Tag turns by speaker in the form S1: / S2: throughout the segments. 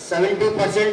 S1: 70%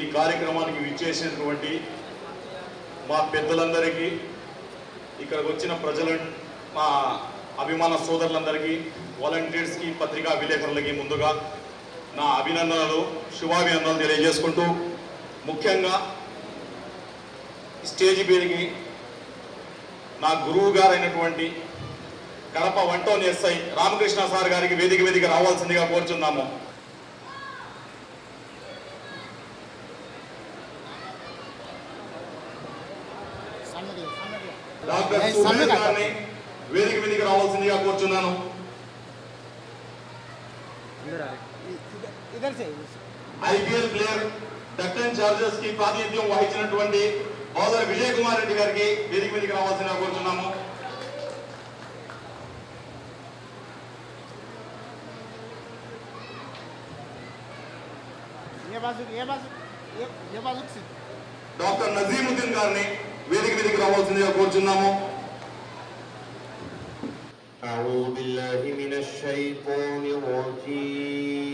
S2: ఈ కార్యక్రమానికి విచ్చేసినటువంటి మా పెద్దలందరికీ, ఇక్కడికి వచ్చిన ప్రజలు, మా అభిమాన సోదరులందరికీ, వాలంటీర్స్కి, పత్రికా విలేకరులకి ముందుగా నా అభినందనలు, శుభాభినందనలు తెలియజేసుకుంటూ ముఖ్యంగా స్టేజ్ మీదకి నా గురువు గారు అయినటువంటి Kadapa 1 town SI Ramakrishna sir గారికి వేదిక రావాల్సిందిగా కోరుచున్నాము. డాక్టర్ సురేష్ గారిని వేదిక రావాల్సిందిగా కోరుచున్నాను. ఐపీఎల్ ప్లేయర్ డక్కన్ చార్జర్స్ కి ప్రాతినిధ్యం వహించినటువంటి బౌలర్ విజయ్ కుమార్ రెడ్డి గారికి వేదిక రావాల్సిందిగా కోరుచున్నాము. డాక్టర్ నజీముద్దీన్ గారిని వేదిక రావాల్సిందిగా కోరుచున్నాము.
S1: أعوذ بالله من الشيطان الرجيم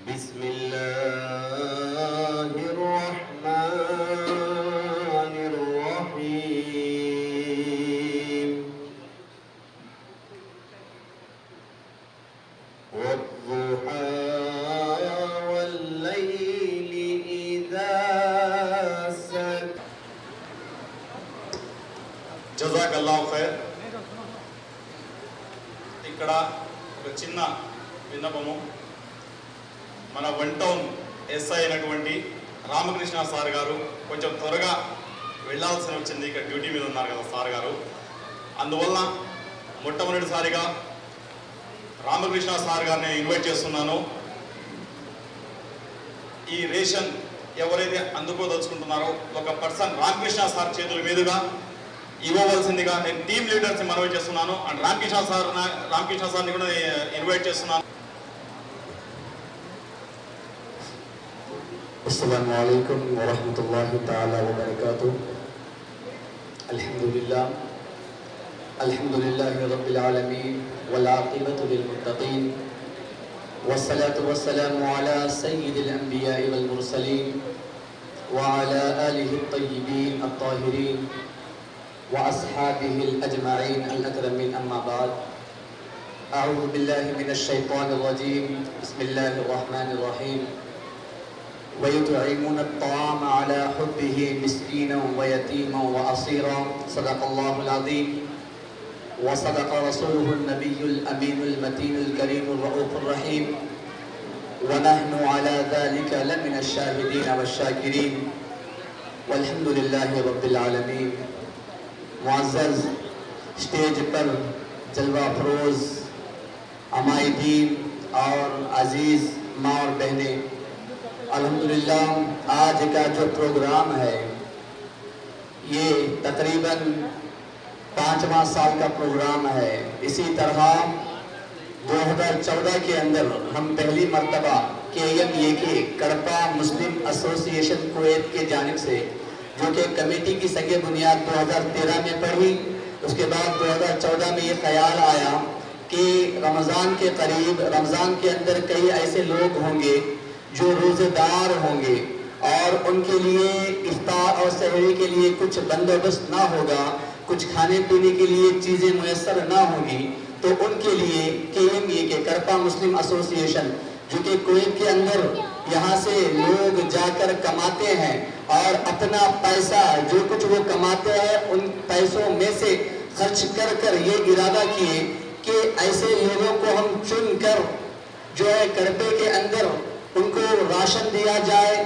S1: بسم الله الرحمن الرحيم والضحى والليل إذا سجى
S2: జజాకల్లాహు ఖైర్. ఇక్కడ ఒక చిన్న విన్నపము. మన 1 టౌన్ ఎస్ఐ అయినటువంటి రామకృష్ణ సార్ గారు కొంచెం త్వరగా వెళ్ళాల్సి వచ్చింది. ఇక్కడ డ్యూటీ మీద ఉన్నారు కదా సార్ గారు. అందువల్ల మొట్టమొదటిసారిగా రామకృష్ణ సార్ గారిని ఇన్వైట్ చేస్తున్నాను. ఈ రేషన్ ఎవరైతే అందుకోదలుచుకుంటున్నారో ఒక పర్సన్ రామకృష్ణ సార్ చేతుల మీదుగా ఇవ్వవలసిందిగా నేను టీమ్ లీడర్స్ మనవి చేస్తున్నాను. అండ్ రామకృష్ణ సార్ని కూడా ఇన్వైట్ చేస్తున్నాను.
S1: السلام عليكم ورحمة الله تعالى وبركاته. الحمد لله رب العالمين والعاقبة للمتقين والصلاة والسلام على سيد الأنبياء والمرسلين وعلى آله الطيبين الطاهرين وأصحابه الأجمعين الأكرمين. أما بعد أعوذ بالله من الشيطان الرجيم بسم الله الرحمن الرحيم ويطعمون الطعام على حبه مسكينا ويتيما وأسيرا صدق الله العظيم وصدق رسوله النبي الأمين المتين الكريم الرؤوف الرحيم ونحن على ذلك لمن الشاهدين والشاكرين والحمد لله رب العالمين. معزز اسٹیج پر جلوہ فروز عمائدین اور عزیز ماں اور بہنیں، الحمدللہ آج کا جو پروگرام ہے یہ تقریباً 5واں سال کا پروگرام ہے. اسی طرح 2014 کے اندر ہم پہلی مرتبہ KMAK کڑپا مسلم ایسوسی ایشن کویت کے جانب سے جو کہ کمیٹی کی سنگ بنیاد 2013 میں پڑھی. اس کے بعد 2014 میں یہ خیال آیا کہ رمضان کے قریب رمضان کے اندر کئی ایسے لوگ ہوں گے جو روزے دار ہوں گے اور ان کے لیے افطار اور سحری کے لیے کچھ بندوبست نہ ہوگا، کچھ کھانے پینے کے لیے چیزیں میسر نہ ہوں گی. تو ان کے لیے KMAK کڑپا مسلم ایسوسی ایشن جو کہ کویت کے اندر یہاں سے لوگ جا کر کماتے ہیں اور اپنا پیسہ جو کچھ وہ کماتے ہیں ان پیسوں میں سے خرچ کر کر یہ ارادہ کیے کہ ایسے لوگوں کو ہم چن کر جو ہے کڑپے کے اندر ان کو راشن دیا جائے،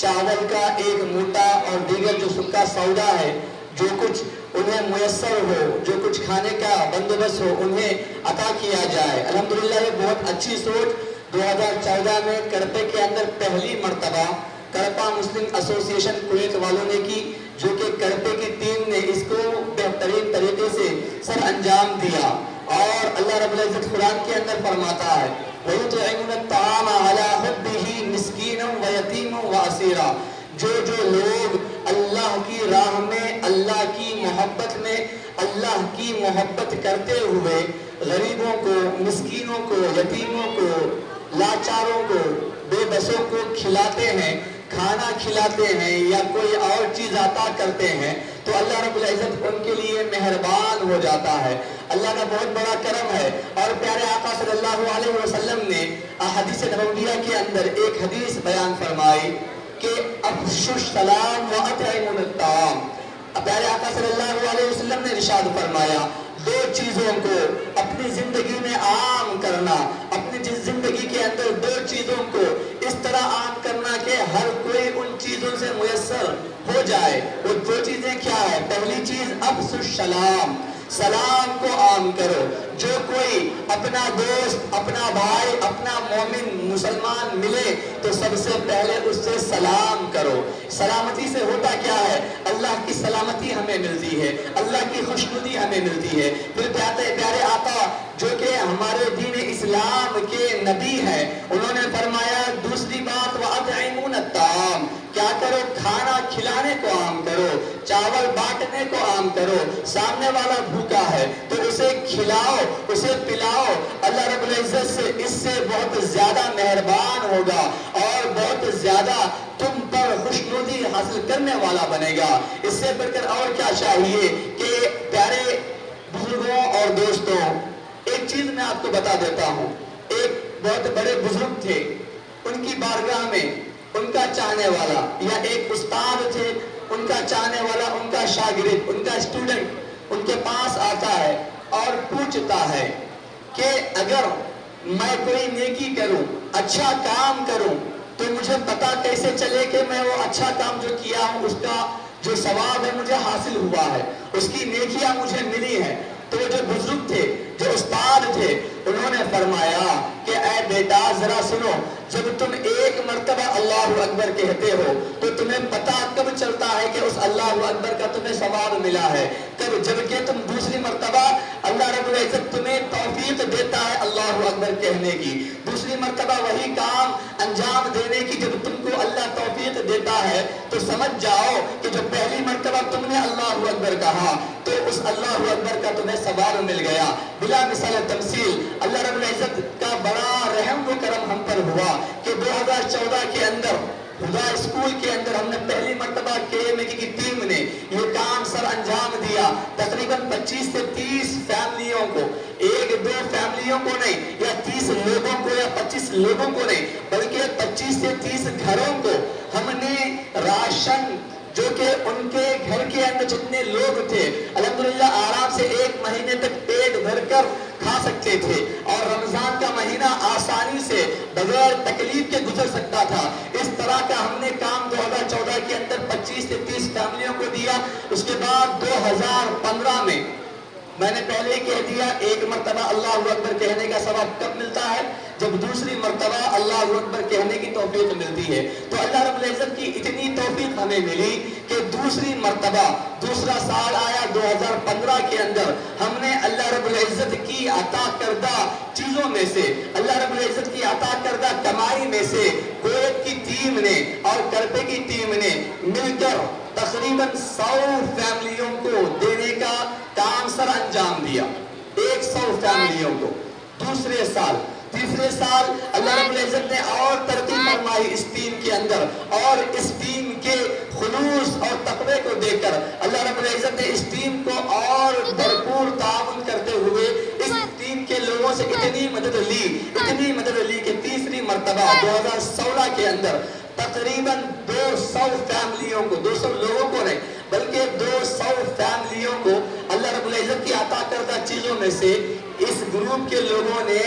S1: چاول کا ایک موٹا اور دیگر جو سکا سودا ہے جو کچھ انہیں میسر ہو، جو کچھ کھانے کا بندوبست ہو انہیں عطا کیا جائے. الحمدللہ یہ بہت اچھی سوچ 2014 میں کڑپے کے اندر پہلی مرتبہ کڑپا مسلم ایسوسی ایشن کویت والوں نے کی، جو کہ کڑپے کی ٹیم نے اس کو بہترین طریقے سے سر انجام دیا. اور اللہ رب العزت قرآن کے اندر فرماتا ہے وَيُطْعِمُونَ الطَّعَامَ عَلَى حُبِّهِ مِسْكِينًا وَيَتِيمًا وَأَسِيرًا. جو لوگ اللہ کی راہ میں، اللہ کی محبت میں، اللہ کی محبت کرتے ہوئے غریبوں کو، مسکینوں کو، یتیموں کو، لاچاروں کو، بے بسوں کو کھلاتے ہیں، کھانا کھلاتے ہیں یا کوئی اور چیز عطا کرتے ہیں تو اللہ رب العزت ان کے لیے مہربان ہو جاتا ہے.
S3: اللہ کا بہت بڑا کرم ہے. اور پیارے آقا صلی اللہ علیہ وسلم نے حدیث نبویہ کے اندر ایک حدیث بیان فرمائی کہ افشوا السلام واطعموا الطعام. پیارے آقا صلی اللہ علیہ وسلم نے ارشاد فرمایا دو چیزوں کو اپنی زندگی میں عام کرنا, اپنی زندگی کے اندر دو چیزوں کو اس طرح عام کرنا کہ ہر کوئی ان چیزوں سے میسر ہو جائے. وہ دو چیزیں کیا ہے؟ پہلی چیز افشوا السلام, سلام کو عام کرو. جو کوئی اپنا دوست, اپنا بھائی, اپنا مومن مسلمان ملے تو سب سے پہلے اس سے سلام کرو. سلامتی سے ہوتا کیا ہے؟ اللہ کی سلامتی ہمیں ملتی ہے, اللہ کی خوشنودی ہمیں ملتی ہے. پھر پیارے آقا جو کہ ہمارے دین اسلام کے نبی ہیں, انہوں نے فرمایا دوسری بات وَأَطْعِمُونَ الطَّعَامَ, کیا کرو؟ کھانا کھلانے کو عام کرو, چاول بانٹنے کو عام کرو. سامنے والا بھوکا ہے تو اسے کھلاؤ, اسے پلاؤ. اللہ رب العزت سے اس سے بہت زیادہ مہربان ہوگا اور بہت زیادہ تم پر خوشنودی حاصل کرنے والا بنے گا. اس سے بڑھ کر اور کیا چاہیے کہ پیارے بزرگوں اور دوستوں, ایک چیز میں آپ کو بتا دیتا ہوں. ایک بہت بڑے بزرگ تھے, ان کی بارگاہ میں ان کا چاہنے والا یا ایک استاد تھے, ان کا چاہنے والا, ان کا شاگرد, ان کا اسٹوڈنٹ ان کے پاس آتا ہے اور پوچھتا ہے کہ اگر میں کوئی نیکی کروں, اچھا کام کروں, تو مجھے پتا کیسے چلے کہ میں وہ اچھا کام جو کیا ہوں اس کا جو ثواب ہے مجھے حاصل ہوا ہے, اس کی نیکیاں مجھے ملی ہیں. تو وہ جو بزرگ تھے, جو استاد تھے, انہوں نے فرمایا کہ اے بیٹا ذرا سنو, جب تم ایک مرتبہ اللہ اکبر کہتے ہو تو تمہیں پتا کب چلتا ہے کہ اس اللہ اکبر کا تمہیں ثواب ملا ہے؟ کب؟ جبکہ تم دوسری مرتبہ اللہ رب العزت تمہیں توفیق دیتا ہے اللہ اکبر کہنے کی, دوسری مرتبہ وہی کام انجام دینے کی جب تم کو اللہ توفیق دیتا ہے, تو سمجھ جاؤ کہ جو پہلی مرتبہ تم نے اللہ اکبر کہا تو اس اللہ اکبر کا تمہیں ثواب مل گیا. بلا مثال تمثیل اللہ رب العزت کا بڑا رحم و کرم ہم پر ہوا کہ 2014 کے اندر خدا اسکول کے اندر ہم نے پہلی مرتبہ KMA کی ٹیم نے یہ کام سر انجام دیا. تقریباً 25 سے 30 فیملیوں کو, ایک دو فیملیوں کو نہیں, یا 30 لوگوں کو یا 25 لوگوں کو نہیں, بلکہ 25 سے 30 گھروں کو ہم نے راشن جو کہ ان کے گھر کے اندر جتنے لوگ تھے الحمدللہ آرام سے 1 مہینے تک پیٹ بھر کر کھا سکتے تھے, اور رمضان کا مہینہ آسانی سے بغیر تکلیف کے گزر سکتا تھا. اس طرح کا ہم نے کام 2014 کے اندر 25 سے 30 فیملیوں کو دیا. اس کے بعد 2015 میں میں نے پہلے ہی کہہ دیا ایک مرتبہ اللہ اکبر کہنے کا ثواب کب ملتا ہے؟ جب دوسری مرتبہ اللہ اکبر کہنے کی توفیق ملتی ہے. تو اللہ رب العزت کی اتنی توفیق ہمیں ملی کہ دوسری مرتبہ, دوسرا سال آیا 2015 کے اندر, ہم نے اللہ رب العزت کی عطا کردہ چیزوں میں سے, اللہ رب العزت کی عطا کردہ کمائی میں سے کویت کی ٹیم نے اور کرپے کی ٹیم نے مل کر تقریباً 100 فیملیوں کو دینے کا کام سر انجام دیا. 100 فیملیوں کو. دوسرے سال, تیسرے سال اللہ رب العزت نے اور ترقی فرمائی اس ٹیم کے اندر, اور اس ٹیم کے خلوص اور تقوی کو دیکھ کر اللہ رب العزت نے اس ٹیم کو اور بھرپور تعاون کرتے ہوئے اس ٹیم کے لوگوں سے اتنی مدد لی کہ تیسری مرتبہ 2016 کے اندر تقریباً 200 فیملیوں کو, 200 لوگوں کو نہیں بلکہ 200 فیملیوں کو اللہ رب العزت کی عطا کردہ چیزوں میں سے اس گروپ کے لوگوں نے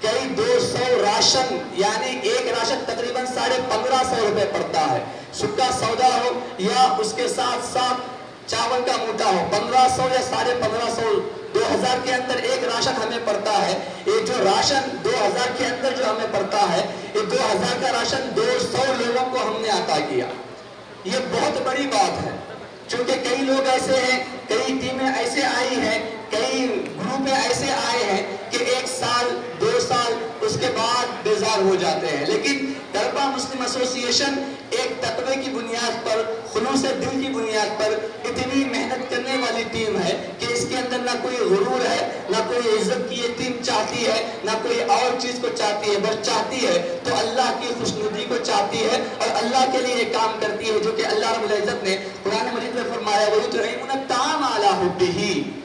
S3: کئی 200 راشن, یعنی ایک راشن تقریباً 1550 روپے پڑتا ہے, سکا سودا ہو یا اس کے ساتھ ساتھ چاول کا موٹا ہو, 1500 یا 1550 2000 کے اندر ایک راشن ہمیں پڑتا ہے. یہ جو راشن 2000 کے اندر جو ہمیں پڑتا ہے, یہ 2000 کا راشن 200 لوگوں کو ہم نے عطا کیا. یہ بہت بڑی بات ہے, چونکہ کئی لوگ ایسے ہیں, کئی ٹیمیں ایسے آئی ہیں, کئی گروپ ایسے آئے ہیں کہ 1 سال 2 سال اس کے بعد بیزار ہو جاتے ہیں. لیکن کرپا مسلم ایسوسی ایشن ایک تقوی کی بنیاد پر, خلوص دل کی بنیاد پر اتنی محنت کرنے والی ٹیم ہے کہ اس کے اندر نہ کوئی غرور ہے, نہ کوئی عزت کی یہ ٹیم چاہتی ہے, نہ کوئی اور چیز کو چاہتی ہے, بس چاہتی ہے تو اللہ کی خوشنودی کو چاہتی ہے اور اللہ کے لیے یہ کام کرتی ہے, جو کہ اللہ رب العزت نے قرآن مجید میں فرمایا وَيُطْعِمُونَ الطَّعَامَ عَلَىٰ حُبِّهِ.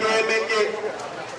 S4: KMK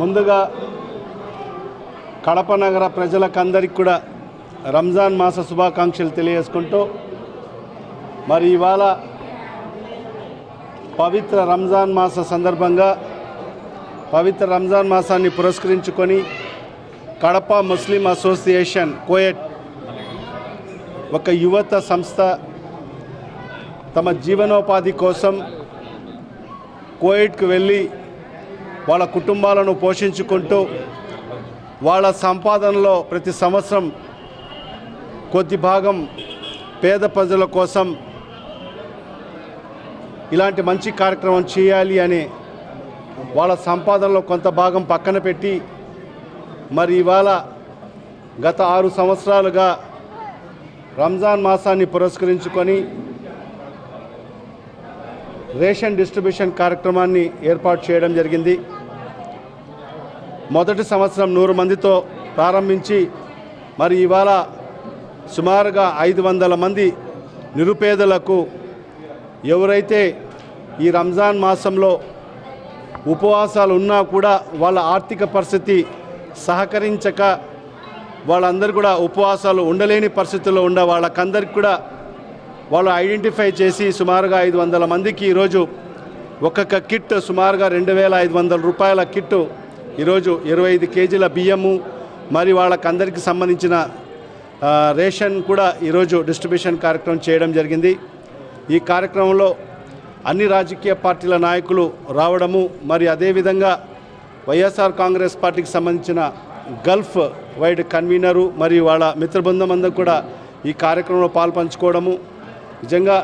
S5: ముందుగా కడప నగర ప్రజలకందరికీ కూడా రంజాన్ మాస శుభాకాంక్షలు తెలియజేసుకుంటూ, మరి ఇవాళ పవిత్ర రంజాన్ మాస సందర్భంగా పవిత్ర రంజాన్ మాసాన్ని పురస్కరించుకొని కడప ముస్లిం అసోసియేషన్ కోయట్ ఒక యువత సంస్థ తమ జీవనోపాధి కోసం కోయట్కు వెళ్ళి వాళ్ళ కుటుంబాలను పోషించుకుంటూ వాళ్ళ సంపాదనలో ప్రతి సంవత్సరం కొద్ది భాగం పేద ప్రజల కోసం ఇలాంటి మంచి కార్యక్రమం చేయాలి అని వాళ్ళ సంపాదనలో కొంత భాగం పక్కన పెట్టి, మరి ఇవాళ గత 6 సంవత్సరాలుగా రంజాన్ మాసాన్ని పురస్కరించుకొని రేషన్ డిస్ట్రిబ్యూషన్ కార్యక్రమాన్ని ఏర్పాటు చేయడం జరిగింది. మొదటి సంవత్సరం 100 మందితో ప్రారంభించి మరి ఇవాళ సుమారుగా 500 మంది నిరుపేదలకు ఎవరైతే ఈ రంజాన్ మాసంలో ఉపవాసాలు ఉన్నా కూడా వాళ్ళ ఆర్థిక పరిస్థితి సహకరించక వాళ్ళందరూ కూడా ఉపవాసాలు ఉండలేని పరిస్థితుల్లో ఉన్న వాళ్ళకందరికి కూడా వాళ్ళు ఐడెంటిఫై చేసి సుమారుగా 500 మందికి ఈరోజు ఒక్కొక్క కిట్ సుమారుగా 2500 రూపాయల కిట్టు ఈరోజు 25 కేజీల బియ్యము మరి వాళ్ళకందరికి సంబంధించిన రేషన్ కూడా ఈరోజు డిస్ట్రిబ్యూషన్ కార్యక్రమం చేయడం జరిగింది. ఈ కార్యక్రమంలో అన్ని రాజకీయ పార్టీల నాయకులు రావడము మరి అదేవిధంగా వైఎస్ఆర్ కాంగ్రెస్ పార్టీకి సంబంధించిన గల్ఫ్ వైడ్ కన్వీనరు మరియు వాళ్ళ మిత్రబృందం అందరూ కూడా ఈ కార్యక్రమంలో పాల్పంచుకోవడము నిజంగా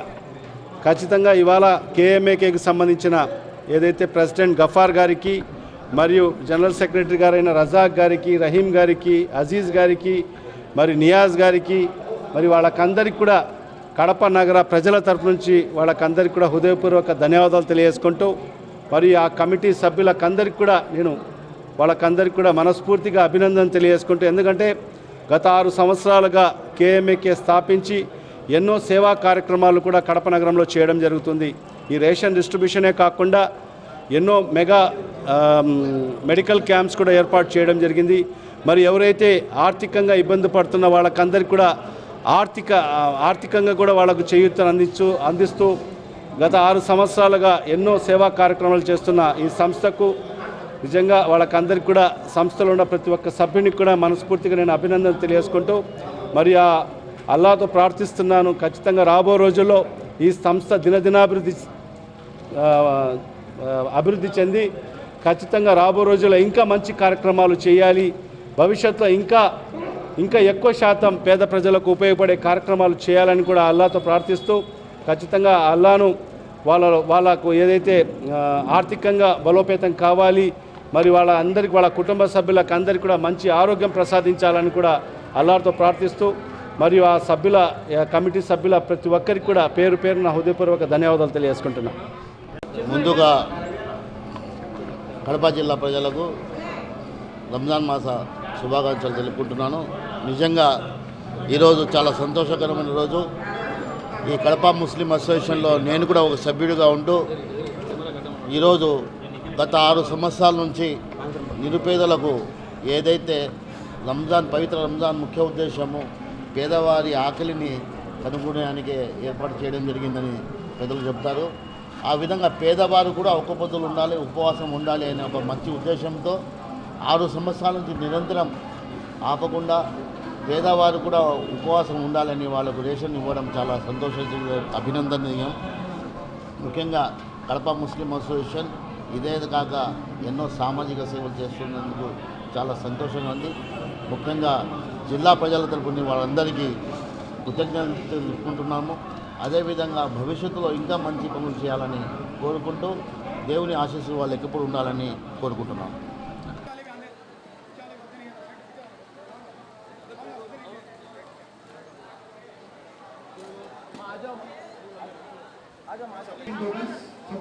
S5: ఖచ్చితంగా ఇవాళ కేఎంఏకేకి సంబంధించిన ఏదైతే ప్రెసిడెంట్ గఫార్ గారికి మరియు జనరల్ సెక్రటరీ గారైన రజాక్ గారికి, రహీం గారికి, అజీజ్ గారికి, మరి నియాజ్ గారికి మరి వాళ్ళకందరికి కూడా కడప నగర ప్రజల తరపు నుంచి వాళ్ళకందరికి కూడా హృదయపూర్వక ధన్యవాదాలు తెలియజేసుకుంటూ మరి ఆ కమిటీ సభ్యులకందరికి కూడా నేను వాళ్ళకందరికి కూడా మనస్ఫూర్తిగా అభినందన తెలియజేసుకుంటూ, ఎందుకంటే గత 6 సంవత్సరాలుగా కేఎంఏకే స్థాపించి ఎన్నో సేవా కార్యక్రమాలు కూడా కడప నగరంలో చేయడం జరుగుతుంది. ఈ రేషన్ డిస్ట్రిబ్యూషనే కాకుండా ఎన్నో మెగా మెడికల్ క్యాంప్స్ కూడా ఏర్పాటు చేయడం జరిగింది. మరి ఎవరైతే ఆర్థికంగా ఇబ్బంది పడుతున్న వాళ్ళకందరికీ కూడా ఆర్థికంగా కూడా వాళ్ళకు చేయూతను అందిస్తూ గత 6 సంవత్సరాలుగా ఎన్నో సేవా కార్యక్రమాలు చేస్తున్న ఈ సంస్థకు నిజంగా వాళ్ళకందరికీ కూడా సంస్థలో ఉన్న ప్రతి ఒక్క సభ్యునికి కూడా మనస్ఫూర్తిగా నేను అభినందన తెలియజేసుకుంటూ మరి ఆ అల్లాహ్తో ప్రార్థిస్తున్నాను, ఖచ్చితంగా రాబో రోజుల్లో ఈ సంస్థ అభివృద్ధి చెంది ఖచ్చితంగా రాబో రోజుల్లో ఇంకా మంచి కార్యక్రమాలు చేయాలి, భవిష్యత్తులో ఇంకా ఎక్కువ శాతం పేద ప్రజలకు ఉపయోగపడే కార్యక్రమాలు చేయాలని కూడా అల్లాహ్తో ప్రార్థిస్తూ ఖచ్చితంగా అల్లాహ్ను వాళ్ళకు ఏదైతే ఆర్థికంగా బలోపేతం కావాలి మరి వాళ్ళ కుటుంబ సభ్యులకు అందరికీ కూడా మంచి ఆరోగ్యం ప్రసాదించాలని కూడా అల్లాహ్తో ప్రార్థిస్తూ మరియు ఆ కమిటీ సభ్యుల ప్రతి ఒక్కరికి కూడా పేరు పేరున హృదయపూర్వక ధన్యవాదాలు తెలియజేసుకుంటున్నాను.
S6: ముందుగా కడప జిల్లా ప్రజలకు రంజాన్ మాస శుభాకాంక్షలు తెలుపుకుంటున్నాను. నిజంగా ఈరోజు చాలా సంతోషకరమైన రోజు. ఈ కడప ముస్లిం అసోసియేషన్లో నేను కూడా ఒక సభ్యుడిగా ఉంటూ ఈరోజు గత 6 సంవత్సరాల నుంచి నిరుపేదలకు ఏదైతే పవిత్ర రంజాన్ ముఖ్య ఉద్దేశము పేదవారి ఆకలిని కనుగొనడానికి ఏర్పాటు చేయడం జరిగిందని పెద్దలు చెప్తారు. ఆ విధంగా పేదవారు కూడా ఒక్క పొద్దులు ఉండాలి, ఉపవాసం ఉండాలి అనే ఒక మంచి ఉద్దేశంతో 6 సంవత్సరాల నుంచి నిరంతరం ఆపకుండా పేదవారు కూడా ఉపవాసం ఉండాలని వాళ్ళకు రేషన్ ఇవ్వడం చాలా అభినందనీయం. ముఖ్యంగా కడప ముస్లిం అసోసియేషన్ ఇదే కాక ఎన్నో సామాజిక సేవలు చేస్తున్నందుకు చాలా సంతోషంగా ఉంది. ముఖ్యంగా జిల్లా ప్రజల తరపున వాళ్ళందరికీ కృతజ్ఞతలు తెలుపుకుంటున్నాము. అదేవిధంగా భవిష్యత్తులో ఇంకా మంచి పనులు చేయాలని కోరుకుంటూ దేవుని ఆశీస్సులు వాళ్ళకి ఎప్పుడు ఉండాలని కోరుకుంటున్నాము.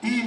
S7: 3